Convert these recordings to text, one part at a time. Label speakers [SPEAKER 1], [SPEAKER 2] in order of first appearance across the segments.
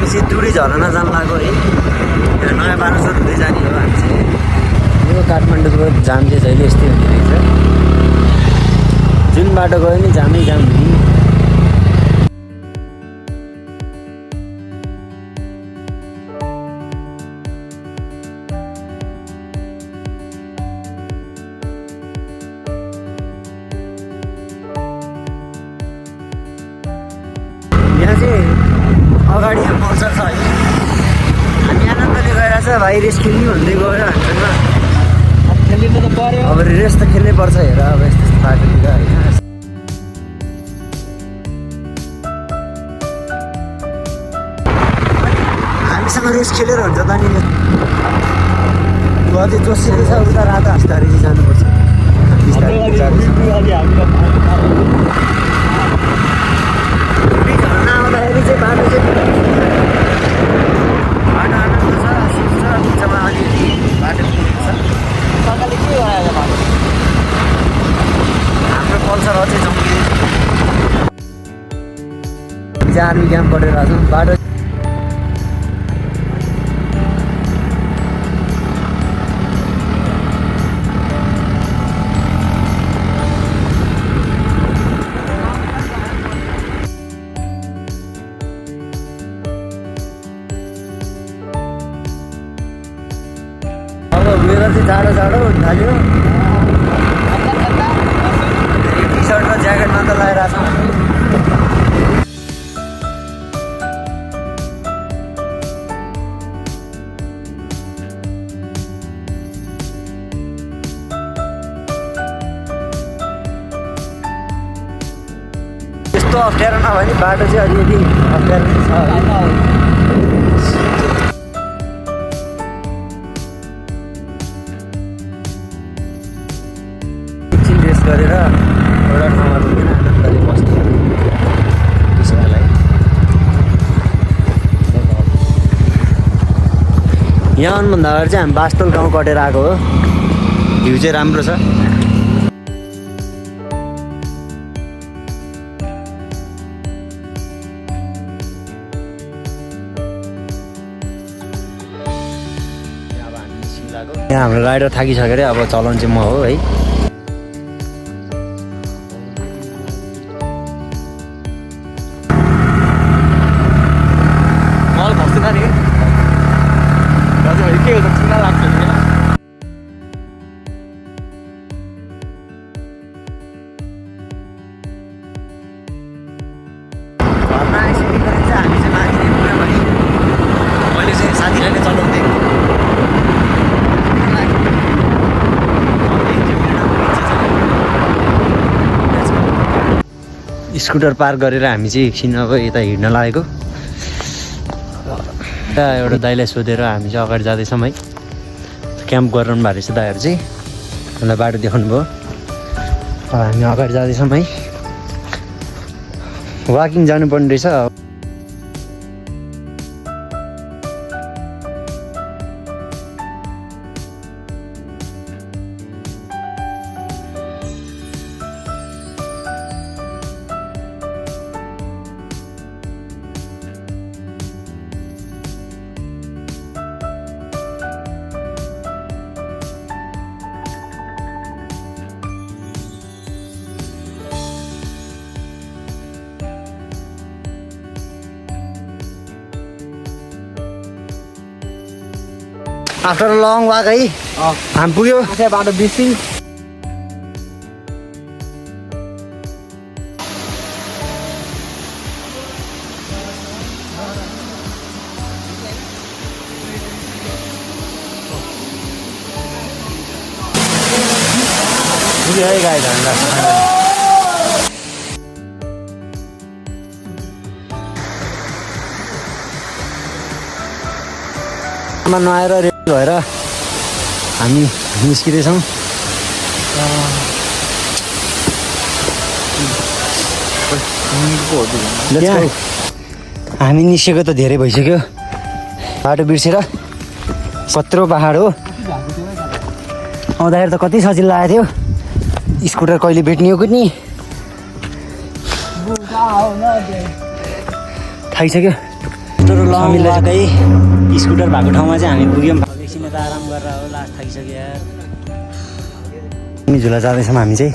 [SPEAKER 1] सिद्धुली झरना जान लाग्यो है। नयाँ बानेश्वर हुँदै जाने हो हामी चाहिँ। यो काठमाडौँको जाम चाहिँ जहिले यस्तै हुने रहेछ। जुन बाटो गयो नि जामै जाम हुने। यहाँ चाहिँ अगाडि मौसम छ है। हामी आनन्दले गइरहेछ भाइ, रेस खेल्ने भन्दै गयो हामीसँग। खेल्नु त पर्यो, अब रेस त खेल्नै पर्छ। हेर अब यस्तो यस्तो बाटोतिर होइन। हामीसँग रेस खेलेर हुन्छ त नि। अझै जोसिएको छ उता रातो हाँस्दाखेरि चाहिँ जानुपर्छ। झर्ना आउँदाखेरि चाहिँ बाटो चाहिँ बाटो आनन्द छ, सिप छ, बिचमा अलिअलि बाटो पुगेको छ। सरकारले के गरायो बाटो? हाम्रो पल्सर अझै चम्किँदै आर्मी क्याम्प पढेर आएको छौँ। बाटो वेदर चाहिँ जाडो जाडो हुन थाल्यो। टी सर्ट र ज्याकेट मात्र लगाएर आएको छौँ। त्यस्तो अप्ठ्यारो नभए नि बाटो चाहिँ अलिअलि अप्ठ्यारो छ। गरेर एउटा ठाउँमा रोकेर आनन्दले बस्ने त्यसैलाई। यहाँ आउनुभन्दा अगाडि चाहिँ हामी बास्तोल गाउँ कटेर आएको हो। भ्यू चाहिँ राम्रो छ। अब हामी निस्किन लाग्यो। यहाँ हाम्रो राइडर थाकिसक्यो अरे। अब चलाउनु चाहिँ म हो है। मैले चाहिँ साथीलाई नै चलाउँथेँ। स्कुटर पार्क गरेर हामी चाहिँ एकछिन अब यता हिँड्न लागेको। एउटा दाइलाई सोधेर हामी चाहिँ अगाडि जाँदैछौँ है। क्याम्प गरिरहनु भएको रहेछ दाइहरू चाहिँ। हामीलाई बाटो देखाउनु भयो। हामी अगाडि जाँदैछौँ है। वाकिङ जानुपर्ने रहेछ। आफ्टर लङ वाक है हामी पुग्यो बाटो बिर्सिङ। पुग्यो है गाई झन्डा नआएर रेडी भएर हामी निस्किँदैछौँ। हामी निस्केको त धेरै भइसक्यो। बाटो बिर्सेर कत्रो पहाड हो। आउँदाखेरि त कति सजिलो लागेको थियो। स्कुटर कहिले भेट्ने हो कुनै थाकिसक्यो।
[SPEAKER 2] यत्रो लङ वाकै स्कुटर भएको ठाउँमा चाहिँ हामी पुग्यौँ। एकछिन त आराम गरेर हो, लास्ट थाकिसक्यो यार।
[SPEAKER 1] रानी झुला जाँदैछौँ हामी चाहिँ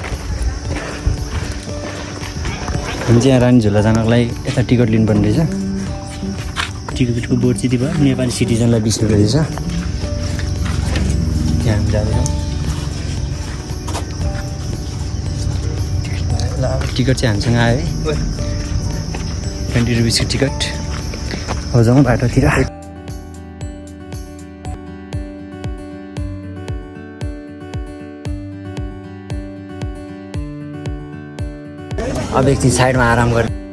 [SPEAKER 1] यहाँ रानी झुला जानको लागि यता टिकट लिनुपर्ने रहेछ।
[SPEAKER 2] टिकटको बोर्ड चाहिँ भयो नेपाली
[SPEAKER 1] सिटिजनलाई 20 रुपियाँ रहेछ। त्यहाँ हामी जाँदैछौँ। ल अब टिकट चाहिँ हामीसँग आयो है, 20 रुपिसको टिकट। अब जाउँ बाटोतिर। अब एकछिन साइडमा आराम गर्नु।